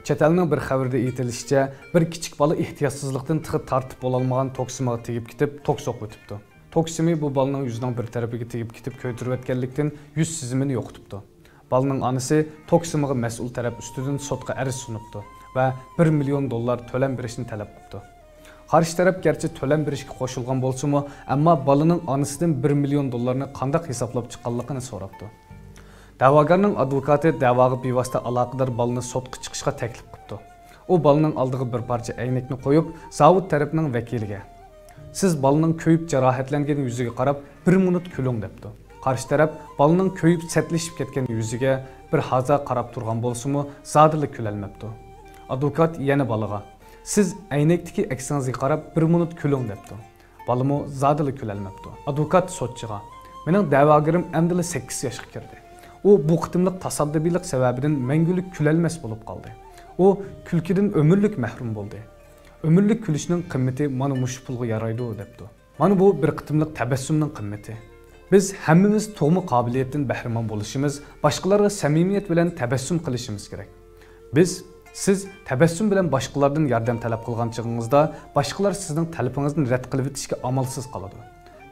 Chet elning bir xabarida aytilishicha, bir kichik bola ehtiyotsizlikdan tig'i tartib bo'lolmagan toksimiga tegib ketib, tok so'qib o'tibdi. Toksimi bu bolaning yuzining bir tarafiga tegib ketib, ko'ydirib o'tganlikdan yuz sizimini yo'qotibdi. Bolaning onasi toksimiga mas'ul taraf ustidan sudga arz sunibdi va $1 million to'lam berishni talab qildi. Qarshi taraf garchi to'lam berishga qo'shilgan bo'lsa-mu, ammo bolaning onasidan $1 million qanday hisoblab chiqqanligini so'rabdi. Da'vogarning advokati da'voga bevosita aloqador bolani sudga chiqishga taklif qildi. U bolaning oldiga bir parcha aynakni qo'yib, zavod tarafining vakiliga "Siz bolaning ko'yib jarohatlangan yuziga qarab 1 minut kuling" debdi. Qarshi taraf bolaning ko'yib satlashib ketgan yuziga bir haza qarab turgan bo'lsa-mu, zodili kulolmabdi. Advokat yana bolaga "Siz aynakdagi aksingizga qarab 1 minut kuling" debdi. Bolamo zodili kulolmabdi. Advokat sudchiga "Mening da'vogarim endi 8 yoshga kirdi. U bu qitimliq tasaddubilik sababidan mangulik kulolmas bo'lib qoldi. U kulkidan ömürlük mahrum bo'ldi. Ömürlük kulishning qimmati mana mush pulga yaraydi" debdi. Mana bu bir qitimliq tabassumning qimmati. Biz hammamiz to'g'mi qobiliyatdan bahramon bo'lishimiz, boshqalarga samimiyat bilan tabassum qilishimiz kerak. Siz tabassum bilan boshqalardan yordam talab qilgan chog'ingizda, boshqalar sizning talabingizni rad qilib o'tishga amalsiz qoladi.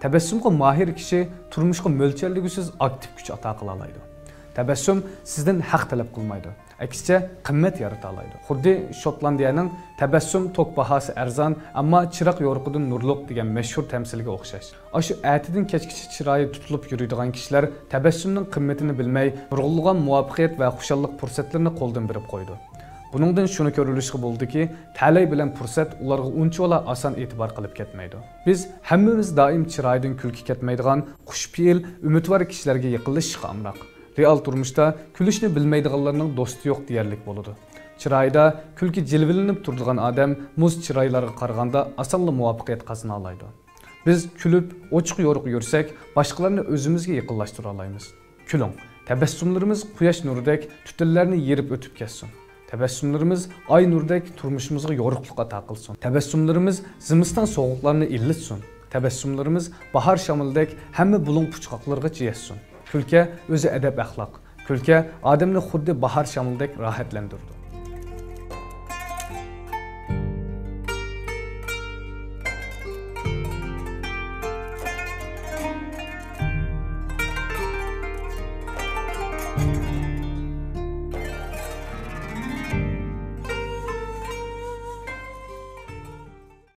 Tabassumga mohir kishi turmushga mo'ljalligisiz aktiv kuch ato qila oladi. Tabassum sizdan haq talab qilmaydi. Aksincha qimmat yarata oladi. Xuddi Shotlandiyaning tabassum tok bahosi arzon, ammo chiroq yo'riqidan nurliq degan mashhur tamsiliga o'xshash. Shu atidan kechgacha chiroyi tutilib yuradigan kishilar tabassumning qimmatini bilmay, nurg'ulg'an muvaffaqiyat va xushallik fursatlarini qo'ldan berib qo'ydi. Buningdan shuni ko'rilishga bo'ldiki, talay bilan fursat ularga uncha oson e'tibor qilib ketmaydi. Biz hammamiz doim chiroyidan kulki ketmaydigan, xushfe'l, umidvor kishilarga yaqinlashishga amroq. Real turmuşda kulishni bilmaydiganlarning do'sti yo'q deyarlik bo'ladi. Chiroyda kulki jilvilinib turadigan odam muz chiroylarga qaraganda osonla muvaffaqiyat qozona oladi. Biz kulib, ochiq yo'riq yursak, boshqalarni o'zimizga yaqinlashtira olamiz. Kuling, tabassumlarimiz quyosh nuridek tutunlarni yerib o'tib ketsin. Tabassumlarimiz ay nuridek turmushimizga yo'riqlik ato qilsin. Tabassumlarimiz zimiston sovuqlarni illitsin. Tabassumlarimiz bahor shamildek hamma bulung puchqoqlarga yetsin. Kulke o'zi adab axloq. Kulke odamni xuddi bahor shamildek rohatlantirdi.